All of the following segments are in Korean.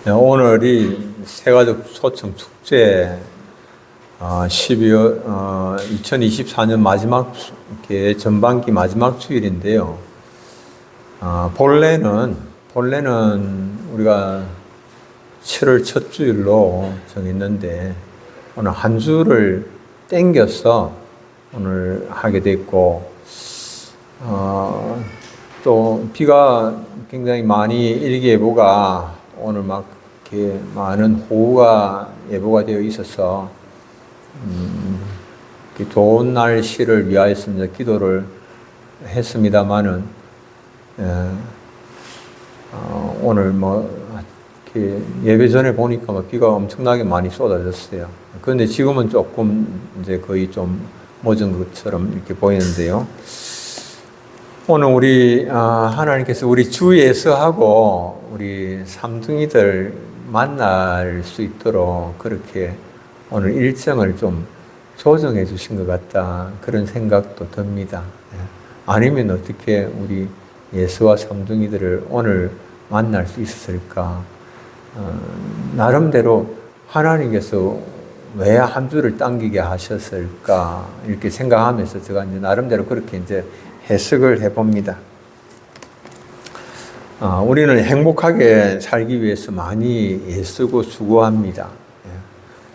네, 오늘이 새가족 소청 축제 2024년 마지막 전반기 마지막 주일인데요. 본래는 우리가 7월 첫 주일로 정했는데 오늘 한 주를 땡겨서 오늘 하게 됐고, 또 비가 굉장히 많이 일기예보가 오늘 막 이렇게 많은 호우가 예보가 되어 있어서 좋은 날씨를 위하여서 이제 기도를 했습니다만은, 오늘 이렇게 예배 전에 보니까 비가 엄청나게 많이 쏟아졌어요. 그런데 지금은 조금 이제 거의 좀 멎은 것처럼 이렇게 보이는데요. 오늘 우리 하나님께서 우리 주 예수하고 우리 삼둥이들 만날 수 있도록 그렇게 오늘 일정을 좀 조정해 주신 것 같다, 그런 생각도 듭니다. 아니면 어떻게 우리 예수와 삼둥이들을 오늘 만날 수 있었을까? 나름대로 하나님께서 왜 한 주를 당기게 하셨을까? 이렇게 생각하면서 제가 이제 나름대로 그렇게 이제 해석을 해봅니다. 우리는 행복하게 살기 위해서 많이 애쓰고 수고합니다.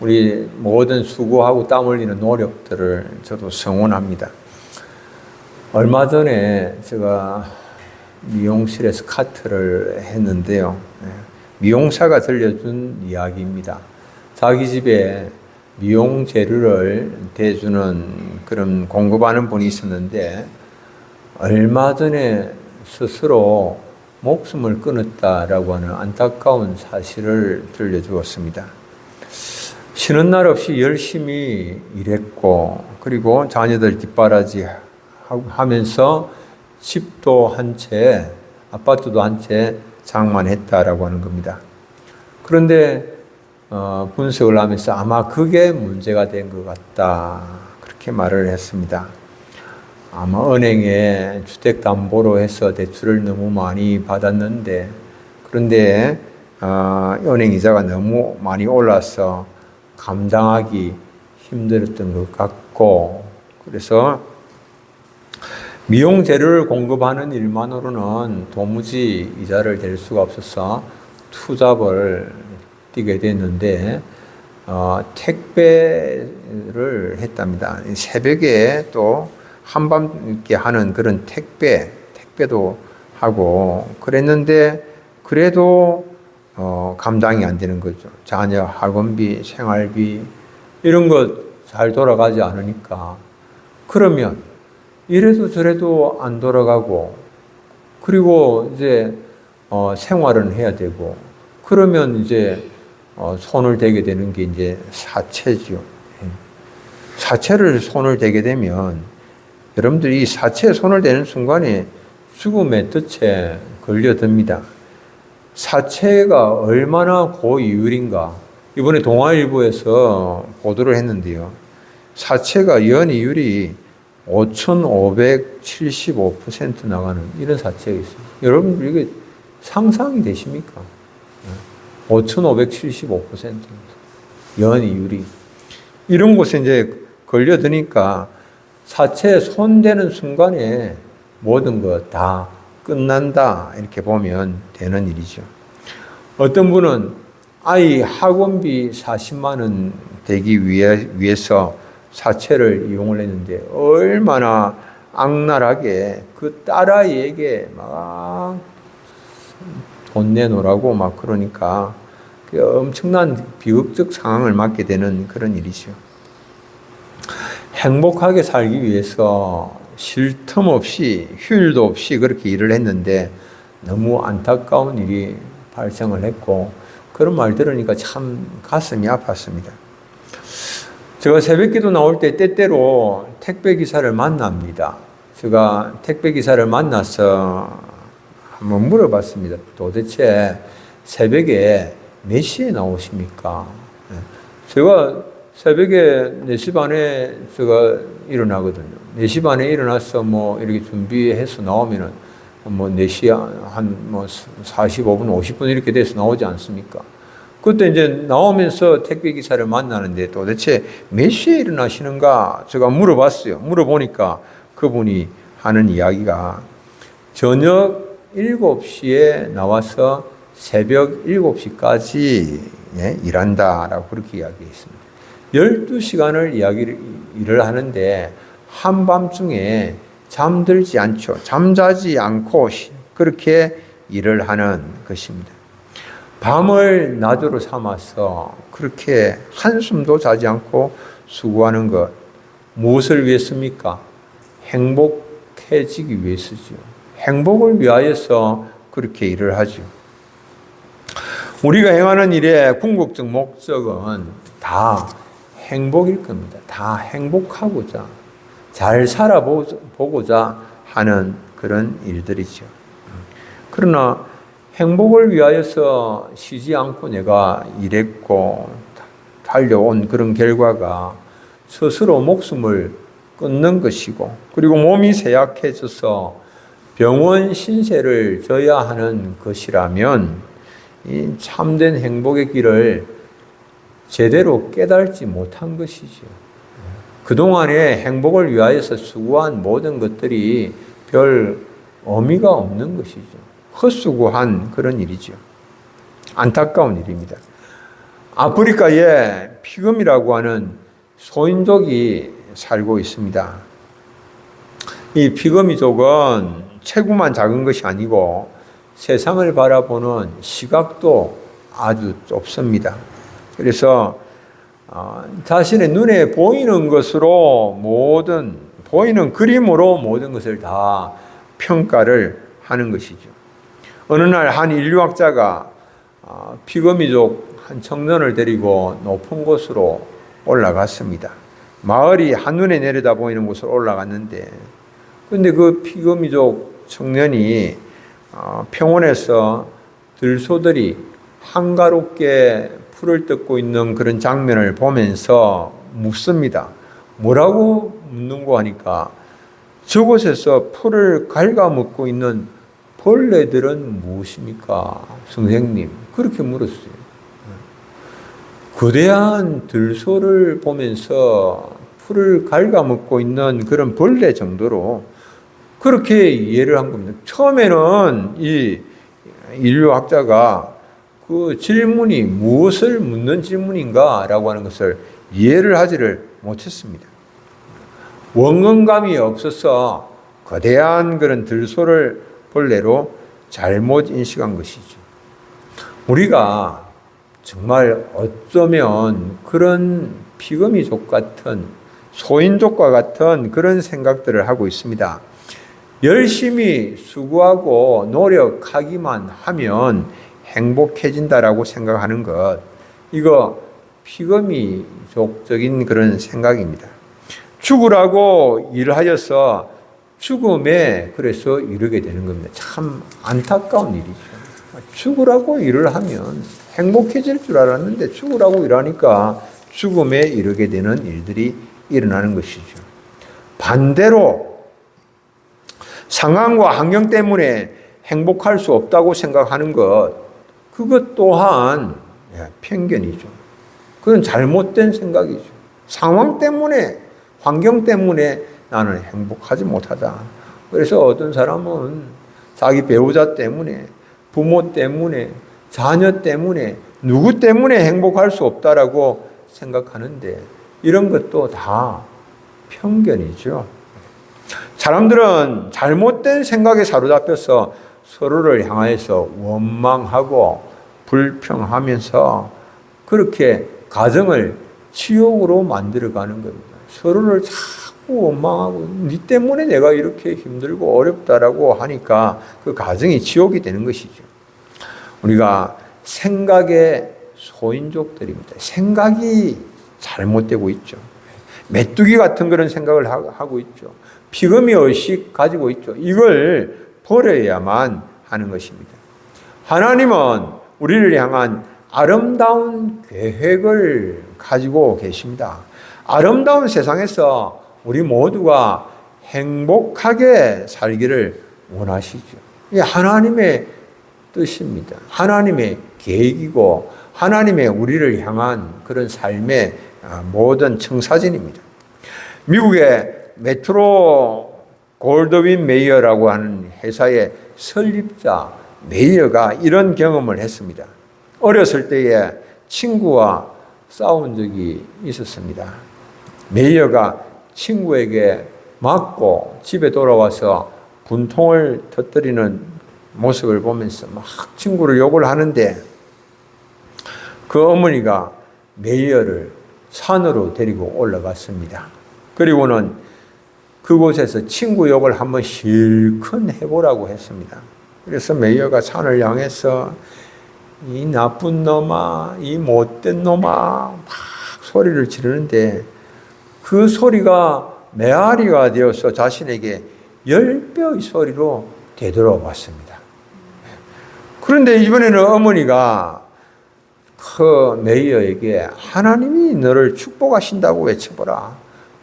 우리 모든 수고하고 땀 흘리는 노력들을 저도 성원합니다. 얼마 전에 제가 미용실에서 카트를 했는데요. 미용사가 들려준 이야기입니다. 자기 집에 미용 재료를 대주는 그런 공급하는 분이 있었는데 얼마 전에 스스로 목숨을 끊었다라고 하는 안타까운 사실을 들려주었습니다. 쉬는 날 없이 열심히 일했고, 그리고 자녀들 뒷바라지 하면서 집도 한 채, 아파트도 한 채 장만했다라고 하는 겁니다. 그런데 분석을 하면서 아마 그게 문제가 된 것 같다, 그렇게 말을 했습니다. 아마 은행에 주택담보로 해서 대출을 너무 많이 받았는데, 그런데 은행 이자가 너무 많이 올라서 감당하기 힘들었던 것 같고, 그래서 미용 재료를 공급하는 일만으로는 도무지 이자를 댈 수가 없어서 투잡을 뛰게 됐는데 택배를 했답니다. 새벽에 또 한밤께 하는 그런 택배도 하고 그랬는데, 그래도 감당이 안 되는 거죠. 자녀 학원비, 생활비 이런 것 잘 돌아가지 않으니까. 그러면 이래도 저래도 안 돌아가고, 그리고 이제 생활은 해야 되고, 그러면 이제 손을 대게 되는 게 이제 사채죠. 사채를 손을 대게 되면 여러분들이 이 사채에 손을 대는 순간에 죽음의 덫에 걸려듭니다. 사채가 얼마나 고이율인가. 이번에 동아일보에서 보도를 했는데요. 사채가 연이율이 5,575% 나가는 이런 사채가 있어요. 여러분 이게 상상이 되십니까? 5,575% 연이율이. 이런 곳에 이제 걸려드니까 사채에 손대는 순간에 모든 것 다 끝난다, 이렇게 보면 되는 일이죠. 어떤 분은 아이 학원비 40만 원 되기 위해서 사채를 이용을 했는데 얼마나 악랄하게 그 딸아이에게 막 돈 내놓으라고 막 그러니까 엄청난 비극적 상황을 맞게 되는 그런 일이죠. 행복하게 살기 위해서 쉴 틈 없이 휴일도 없이 그렇게 일을 했는데 너무 안타까운 일이 발생을 했고, 그런 말 들으니까 참 가슴이 아팠습니다. 제가 새벽기도 나올 때 때때로 택배기사를 만납니다. 제가 택배기사를 만나서 한번 물어봤습니다. 도대체 새벽에 몇 시에 나오십니까? 제가 새벽에 4시 반에 제가 일어나거든요. 4시 반에 일어나서 이렇게 준비해서 나오면은 4시 한 45분, 50분 이렇게 돼서 나오지 않습니까? 그때 이제 나오면서 택배기사를 만나는데 도대체 몇 시에 일어나시는가 제가 물어봤어요. 물어보니까 그분이 하는 이야기가 저녁 7시에 나와서 새벽 7시까지 일한다라고 그렇게 이야기했습니다. 12시간을 일을 하는데 한밤중에 잠들지 않죠. 잠자지 않고 그렇게 일을 하는 것입니다. 밤을 낮으로 삼아서 그렇게 한숨도 자지 않고 수고하는 것, 무엇을 위해서입니까? 행복해지기 위해서죠. 행복을 위하여서 그렇게 일을 하죠. 우리가 행하는 일의 궁극적 목적은 다 행복일 겁니다. 다 행복하고자, 잘 살아보고자 하는 그런 일들이죠. 그러나 행복을 위하여서 쉬지 않고 내가 일했고 달려온 그런 결과가 스스로 목숨을 끊는 것이고, 그리고 몸이 쇠약해져서 병원 신세를 져야 하는 것이라면 이 참된 행복의 길을 제대로 깨달지 못한 것이죠. 그동안에 행복을 위하여서 수고한 모든 것들이 별 의미가 없는 것이죠. 헛수고한 그런 일이죠. 안타까운 일입니다. 아프리카에 피금이라고 하는 소인족이 살고 있습니다. 이 피그미족은 체구만 작은 것이 아니고 세상을 바라보는 시각도 아주 좁습니다. 그래서 자신의 눈에 보이는 것으로 보이는 그림으로 모든 것을 다 평가를 하는 것이죠. 어느 날 한 인류학자가 피그미족 한 청년을 데리고 높은 곳으로 올라갔습니다. 마을이 한눈에 내려다 보이는 곳으로 올라갔는데, 근데 그 피그미족 청년이 평원에서 들소들이 한가롭게 풀을 뜯고 있는 그런 장면을 보면서 묻습니다. 뭐라고 묻는고 하니까 저곳에서 풀을 갉아먹고 있는 벌레들은 무엇입니까? 선생님, 그렇게 물었어요. 거대한 들소를 보면서 풀을 갉아먹고 있는 그런 벌레 정도로 그렇게 이해를 한 겁니다. 처음에는 이 인류학자가 그 질문이 무엇을 묻는 질문인가라고 하는 것을 이해를 하지를 못했습니다. 원근감이 없어서 거대한 그런 들소를 벌레로 잘못 인식한 것이죠. 우리가 정말 어쩌면 그런 피그미족 같은 소인족과 같은 그런 생각들을 하고 있습니다. 열심히 수고하고 노력하기만 하면 행복해진다라고 생각하는 것, 이거 피그미족적인 그런 생각입니다. 죽으라고 일하여서 죽음에 그래서 이르게 되는 겁니다. 참 안타까운 일이죠. 죽으라고 일을 하면 행복해질 줄 알았는데 죽으라고 일하니까 죽음에 이르게 되는 일들이 일어나는 것이죠. 반대로 상황과 환경 때문에 행복할 수 없다고 생각하는 것, 그것 또한 편견이죠. 그건 잘못된 생각이죠. 상황 때문에, 환경 때문에 나는 행복하지 못하다. 그래서 어떤 사람은 자기 배우자 때문에, 부모 때문에, 자녀 때문에, 누구 때문에 행복할 수 없다라고 생각하는데, 이런 것도 다 편견이죠. 사람들은 잘못된 생각에 사로잡혀서 서로를 향해서 원망하고 불평하면서 그렇게 가정을 지옥으로 만들어가는 겁니다. 서로를 자꾸 원망하고 네 때문에 내가 이렇게 힘들고 어렵다라고 하니까 그 가정이 지옥이 되는 것이죠. 우리가 생각의 소인족들입니다. 생각이 잘못되고 있죠. 메뚜기 같은 그런 생각을 하고 있죠. 피그미 의식 가지고 있죠. 이걸 버려야만 하는 것입니다. 하나님은 우리를 향한 아름다운 계획을 가지고 계십니다. 아름다운 세상에서 우리 모두가 행복하게 살기를 원하시죠. 하나님의 뜻입니다. 하나님의 계획이고 하나님의 우리를 향한 그런 삶의 모든 청사진입니다. 미국의 메트로 골드윈 메이어라고 하는 회사의 설립자 메이어가 이런 경험을 했습니다. 어렸을 때에 친구와 싸운 적이 있었습니다. 메이어가 친구에게 맞고 집에 돌아와서 분통을 터뜨리는 모습을 보면서 막 친구를 욕을 하는데 그 어머니가 메이어를 산으로 데리고 올라갔습니다. 그리고는 그곳에서 친구 욕을 한번 실컷 해보라고 했습니다. 그래서 메이어가 산을 향해서 이 나쁜 놈아, 이 못된 놈아 막 소리를 지르는데 그 소리가 메아리가 되어서 자신에게 10배의 소리로 되돌아왔습니다. 그런데 이번에는 어머니가 그 메이어에게 하나님이 너를 축복하신다고 외쳐보라.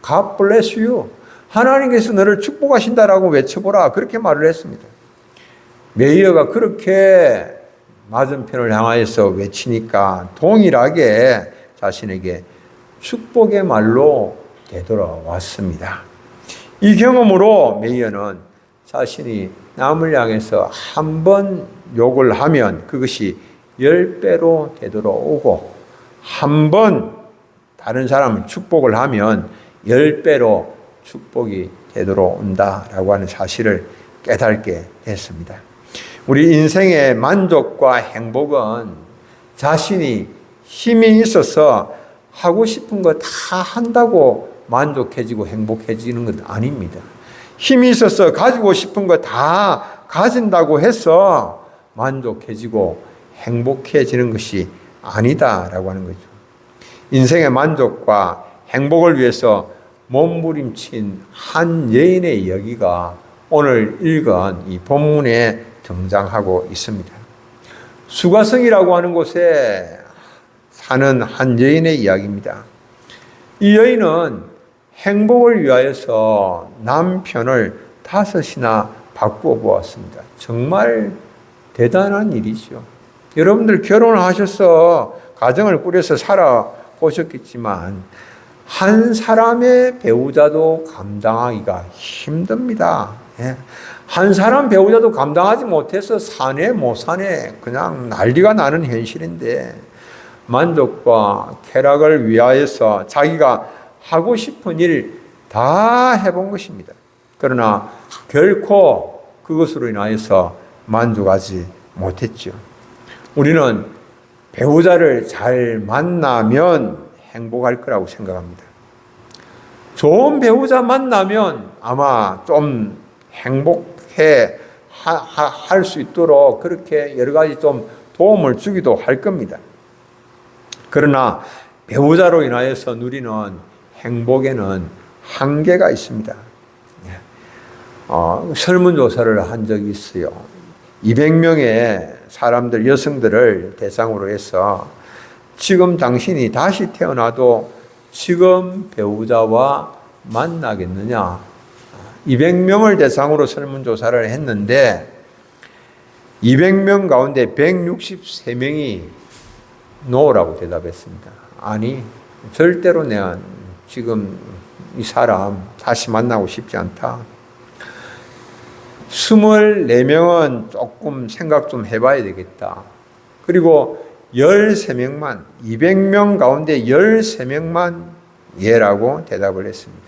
God bless you. 하나님께서 너를 축복하신다라고 외쳐보라. 그렇게 말을 했습니다. 메이어가 그렇게 맞은편을 향하여서 외치니까 동일하게 자신에게 축복의 말로 되돌아왔습니다. 이 경험으로 메이어는 자신이 남을 향해서 한 번 욕을 하면 그것이 10배로 되돌아오고 한 번 다른 사람을 축복을 하면 10배로 축복이 되돌아온다라고 하는 사실을 깨닫게 됐습니다. 우리 인생의 만족과 행복은 자신이 힘이 있어서 하고 싶은 거 다 한다고 만족해지고 행복해지는 것 아닙니다. 힘이 있어서 가지고 싶은 거 다 가진다고 해서 만족해지고 행복해지는 것이 아니다라고 하는 거죠. 인생의 만족과 행복을 위해서 몸부림친 한 여인의 이야기가 오늘 읽은 이 본문에 등장하고 있습니다. 수가성이라고 하는 곳에 사는 한 여인의 이야기입니다. 이 여인은 행복을 위하여서 남편을 5이나 바꾸어 보았습니다. 정말 대단한 일이죠. 여러분들 결혼을 하셔서 가정을 꾸려서 살아보셨겠지만 한 사람의 배우자도 감당하기가 힘듭니다. 한 사람 배우자도 감당하지 못해서 사내 못 사내 그냥 난리가 나는 현실인데 만족과 쾌락을 위하여서 자기가 하고 싶은 일 다 해본 것입니다. 그러나 결코 그것으로 인하여서 만족하지 못했죠. 우리는 배우자를 잘 만나면 행복할 거라고 생각합니다. 좋은 배우자 만나면 아마 좀 행복해 할 수 있도록 그렇게 여러 가지 좀 도움을 주기도 할 겁니다. 그러나 배우자로 인하여서 누리는 행복에는 한계가 있습니다. 설문조사를 한 적이 있어요. 200명의 사람들, 여성들을 대상으로 해서 지금 당신이 다시 태어나도 지금 배우자와 만나겠느냐? 200명을 대상으로 설문조사를 했는데 200명 가운데 163명이 노라고 대답했습니다. 아니, 절대로 내가 지금 이 사람 다시 만나고 싶지 않다. 24명은 조금 생각 좀 해봐야 되겠다. 그리고 13명만, 200명 가운데 13명만 예라고 대답을 했습니다.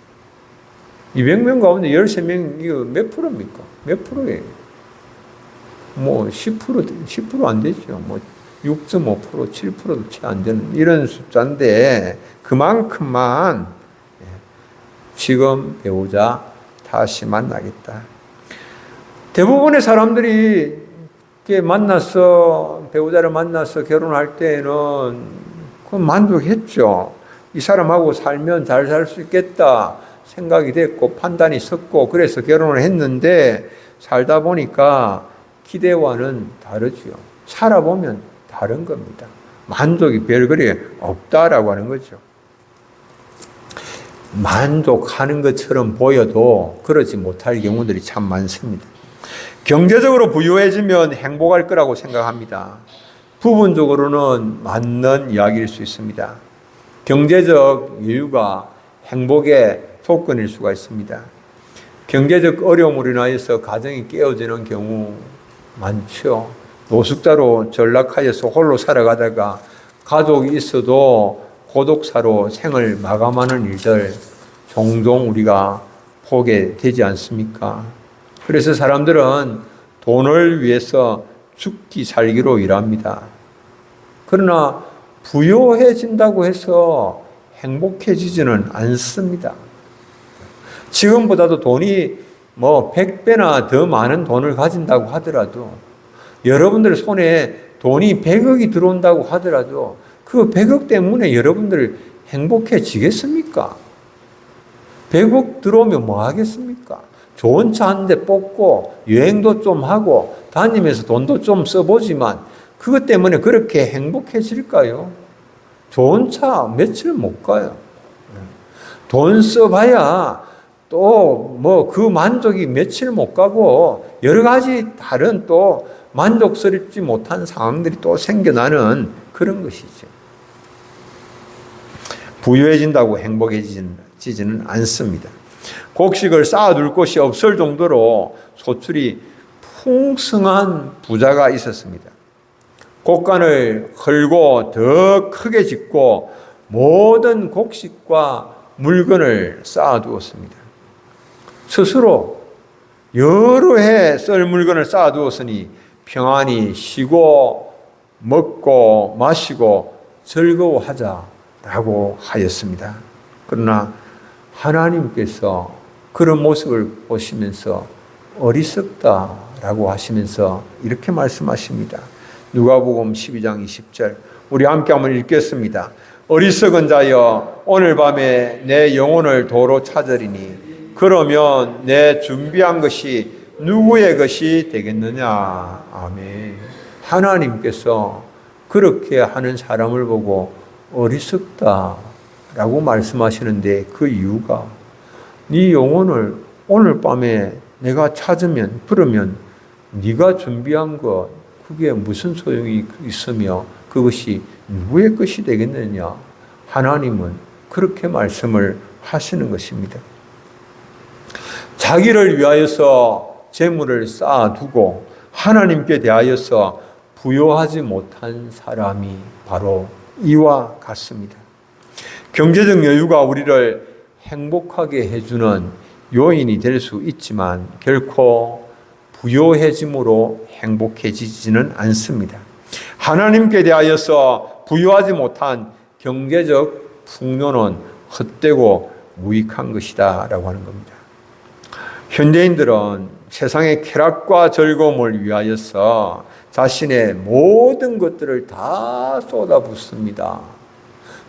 200명 가운데 13명, 이거 몇 프로입니까? 몇 프로예요? 뭐 10% 안 되죠. 뭐 6.5%, 7%도 채 안 되는 이런 숫자인데 그만큼만 지금 배우자 다시 만나겠다. 대부분의 사람들이 배우자를 만나서 결혼할 때에는 그 만족했죠. 이 사람하고 살면 잘 살 수 있겠다 생각이 됐고 판단이 섰고 그래서 결혼을 했는데 살다 보니까 기대와는 다르죠. 살아보면 다른 겁니다. 만족이 별거리 없다라고 하는 거죠. 만족하는 것처럼 보여도 그러지 못할 경우들이 참 많습니다. 경제적으로 부유해지면 행복할 거라고 생각합니다. 부분적으로는 맞는 이야기일 수 있습니다. 경제적 여유가 행복의 조건일 수가 있습니다. 경제적 어려움으로 인하여서 가정이 깨어지는 경우 많죠. 노숙자로 전락하여서 홀로 살아가다가 가족이 있어도 고독사로 생을 마감하는 일들 종종 우리가 보게 되지 않습니까? 그래서 사람들은 돈을 위해서 죽기 살기로 일합니다. 그러나 부유해진다고 해서 행복해지지는 않습니다. 지금보다도 돈이 100배나 더 많은 돈을 가진다고 하더라도, 여러분들 손에 돈이 100억이 들어온다고 하더라도 그 100억 때문에 여러분들 행복해지겠습니까? 100억 들어오면 뭐 하겠습니까? 좋은 차 한 대 뽑고 여행도 좀 하고 다니면서 돈도 좀 써보지만 그것 때문에 그렇게 행복해질까요? 좋은 차 며칠 못 가요. 돈 써봐야 또 그 만족이 며칠 못 가고 여러 가지 다른 또 만족스럽지 못한 상황들이 또 생겨나는 그런 것이죠. 부유해진다고 행복해지지는 않습니다. 곡식을 쌓아둘 곳이 없을 정도로 소출이 풍성한 부자가 있었습니다. 곡간을 헐고 더 크게 짓고 모든 곡식과 물건을 쌓아두었습니다. 스스로 여러 해 쓸 물건을 쌓아두었으니 평안히 쉬고 먹고 마시고 즐거워하자라고 하였습니다. 그러나 하나님께서 그런 모습을 보시면서 어리석다라고 하시면서 이렇게 말씀하십니다. 누가복음 12장 20절 우리 함께 한번 읽겠습니다. 어리석은 자여 오늘 밤에 내 영혼을 도로 찾으리니 그러면 내 준비한 것이 누구의 것이 되겠느냐. 아멘. 하나님께서 그렇게 하는 사람을 보고 어리석다라고 말씀하시는데 그 이유가 네 영혼을 오늘 밤에 내가 찾으면 그러면 네가 준비한 것 그게 무슨 소용이 있으며 그것이 누구의 것이 되겠느냐. 하나님은 그렇게 말씀을 하시는 것입니다. 자기를 위하여서 재물을 쌓아두고 하나님께 대하여서 부요하지 못한 사람이 바로 이와 같습니다. 경제적 여유가 우리를 행복하게 해주는 요인이 될 수 있지만 결코 부요해짐으로 행복해지지는 않습니다. 하나님께 대하여서 부유하지 못한 경제적 풍요는 헛되고 무익한 것이다 라고 하는 겁니다. 현대인들은 세상의 쾌락과 즐거움을 위하여서 자신의 모든 것들을 다 쏟아붓습니다.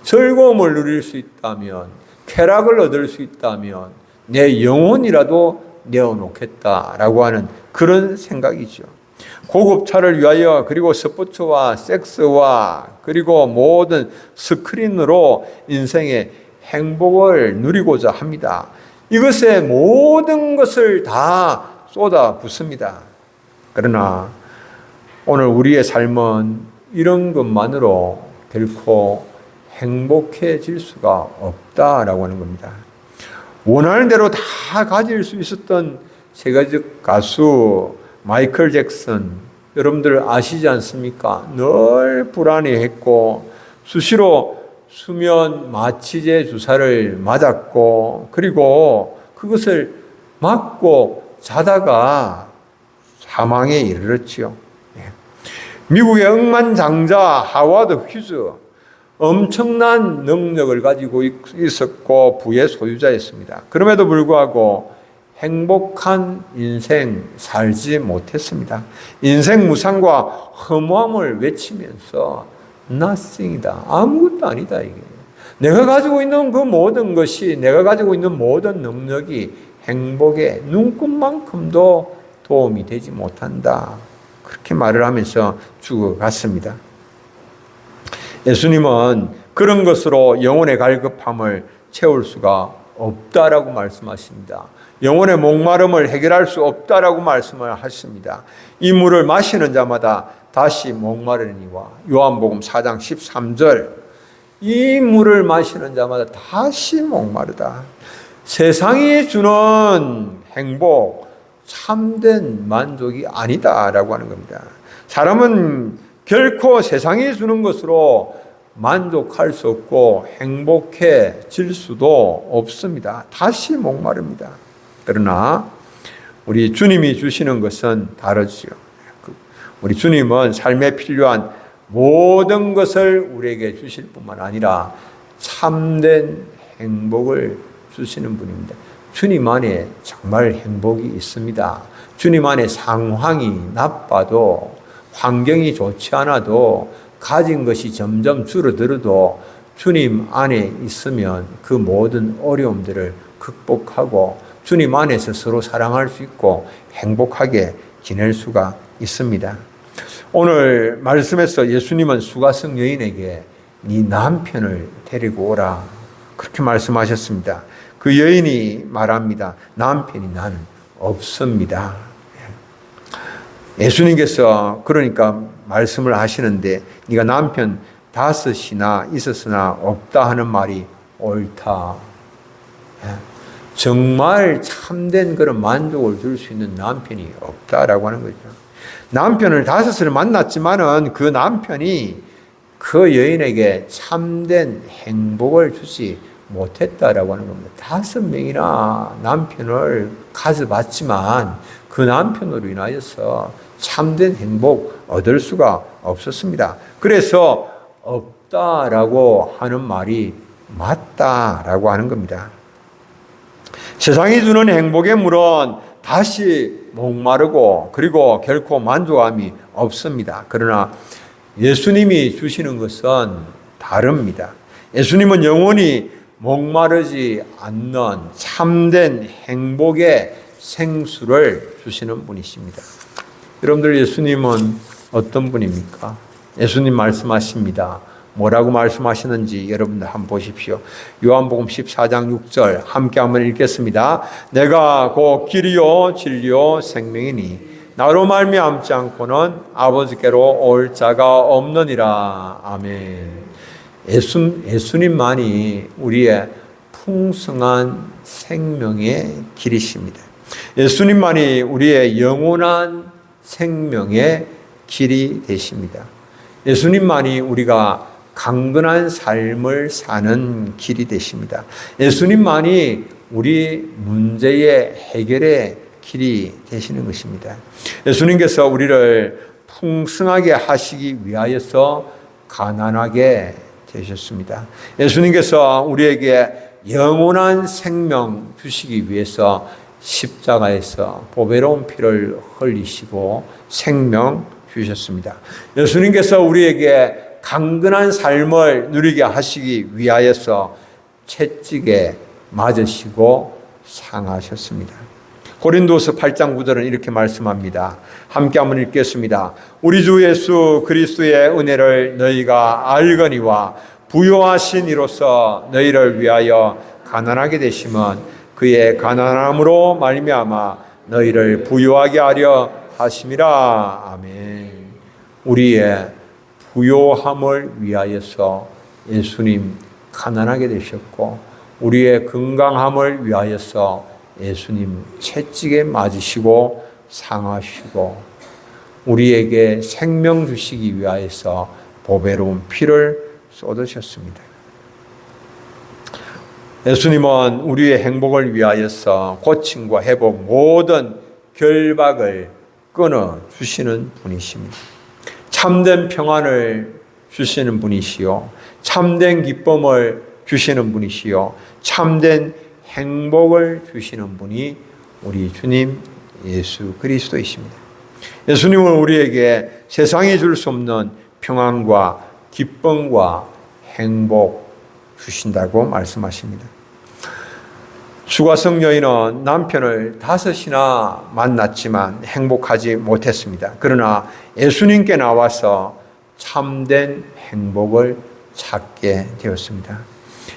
즐거움을 누릴 수 있다면, 쾌락을 얻을 수 있다면 내 영혼이라도 내어놓겠다라고 하는 그런 생각이죠. 고급차를 위하여 그리고 스포츠와 섹스와 그리고 모든 스크린으로 인생의 행복을 누리고자 합니다. 이것에 모든 것을 다 쏟아붓습니다. 그러나 오늘 우리의 삶은 이런 것만으로 결코 행복해질 수가 없다라고 하는 겁니다. 원하는 대로 다 가질 수 있었던 세계적 가수 마이클 잭슨, 여러분들 아시지 않습니까? 늘 불안해했고 수시로 수면 마취제 주사를 맞았고 그리고 그것을 맞고 자다가 사망에 이르렀지요. 미국의 억만장자 하워드 휴즈 엄청난 능력을 가지고 있었고 부의 소유자였습니다. 그럼에도 불구하고 행복한 인생 살지 못했습니다. 인생 무상과 허무함을 외치면서 nothing이다. 아무것도 아니다 이게. 내가 가지고 있는 그 모든 것이 내가 가지고 있는 모든 능력이 행복에 눈곱만큼도 도움이 되지 못한다. 그렇게 말을 하면서 죽어갔습니다. 예수님은 그런 것으로 영혼의 갈급함을 채울 수가 없다라고 말씀하십니다. 영혼의 목마름을 해결할 수 없다라고 말씀을 하십니다. 이 물을 마시는 자마다 다시 목마르니와. 요한복음 4장 13절. 이 물을 마시는 자마다 다시 목마르다. 세상이 주는 행복, 참된 만족이 아니다라고 하는 겁니다. 사람은 결코 세상이 주는 것으로 만족할 수 없고 행복해질 수도 없습니다. 다시 목마릅니다. 그러나 우리 주님이 주시는 것은 다르지요. 우리 주님은 삶에 필요한 모든 것을 우리에게 주실 뿐만 아니라 참된 행복을 주시는 분입니다. 주님 안에 정말 행복이 있습니다. 주님 안에 상황이 나빠도 환경이 좋지 않아도 가진 것이 점점 줄어들어도 주님 안에 있으면 그 모든 어려움들을 극복하고 주님 안에서 서로 사랑할 수 있고 행복하게 지낼 수가 있습니다. 오늘 말씀에서 예수님은 수가성 여인에게 네 남편을 데리고 오라 그렇게 말씀하셨습니다. 그 여인이 말합니다. 남편이 나는 없습니다. 예수님께서 그러니까 말씀을 하시는데 네가 남편 5이나 있었으나 없다 하는 말이 옳다. 정말 참된 그런 만족을 줄 수 있는 남편이 없다라고 하는 거죠. 남편을 5을 만났지만은 그 남편이 그 여인에게 참된 행복을 주지 못했다라고 하는 겁니다. 5명이나 남편을 가져봤지만 그 남편으로 인하여서 참된 행복 얻을 수가 없었습니다. 그래서 없다라고 하는 말이 맞다라고 하는 겁니다. 세상이 주는 행복의 물은 다시 목마르고 그리고 결코 만족함이 없습니다. 그러나 예수님이 주시는 것은 다릅니다. 예수님은 영원히 목마르지 않는 참된 행복의 생수를 주시는 분이십니다. 여러분들 예수님은 어떤 분입니까? 예수님 말씀하십니다. 뭐라고 말씀하시는지 여러분들 한번 보십시오. 요한복음 14장 6절 함께 한번 읽겠습니다. 내가 곧 길이요 진리요 생명이니 나로 말미암지 않고는 아버지께로 올 자가 없느니라. 아멘. 예수님만이 우리의 풍성한 생명의 길이십니다. 예수님만이 우리의 영원한 생명의 길이 되십니다. 예수님만이 우리가 강건한 삶을 사는 길이 되십니다. 예수님만이 우리 문제의 해결의 길이 되시는 것입니다. 예수님께서 우리를 풍성하게 하시기 위하여서 가난하게 되셨습니다. 예수님께서 우리에게 영원한 생명 주시기 위해서 십자가에서 보배로운 피를 흘리시고 생명 주셨습니다. 예수님께서 우리에게 강건한 삶을 누리게 하시기 위하여서 채찍에 맞으시고 상하셨습니다. 고린도서 8장 9절은 이렇게 말씀합니다. 함께 한번 읽겠습니다. 우리 주 예수 그리스도의 은혜를 너희가 알거니와 부요하신 이로써 너희를 위하여 가난하게 되심은 그의 가난함으로 말미암아 너희를 부요하게 하려 하심이라. 아멘. 우리의 부요함을 위하여서 예수님 가난하게 되셨고 우리의 건강함을 위하여서 예수님 채찍에 맞으시고 상하시고 우리에게 생명 주시기 위하여서 보배로운 피를 쏟으셨습니다. 예수님은 우리의 행복을 위하여서 고침과 회복 모든 결박을 끊어 주시는 분이십니다. 참된 평안을 주시는 분이시요 참된 기쁨을 주시는 분이시요 참된 행복을 주시는 분이 우리 주님 예수 그리스도이십니다. 예수님은 우리에게 세상이 줄 수 없는 평안과 기쁨과 행복 주신다고 말씀하십니다. 수가성 여인은 남편을 5이나 만났지만 행복하지 못했습니다. 그러나 예수님께 나와서 참된 행복을 찾게 되었습니다.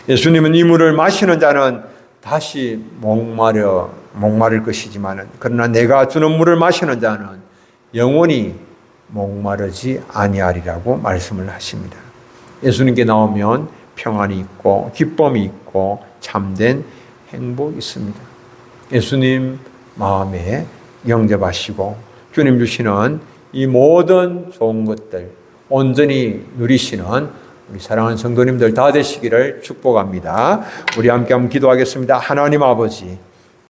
예수님은 이 물을 마시는 자는 다시 목마르 목마를 것이지만은 그러나 내가 주는 물을 마시는 자는 영원히 목마르지 아니하리라고 말씀을 하십니다. 예수님께 나오면 평안이 있고 기쁨이 있고 참된 행복이 있습니다. 예수님 마음에 영접하시고 주님 주시는 이 모든 좋은 것들 온전히 누리시는 우리 사랑하는 성도님들 다 되시기를 축복합니다. 우리 함께 한번 기도하겠습니다. 하나님 아버지,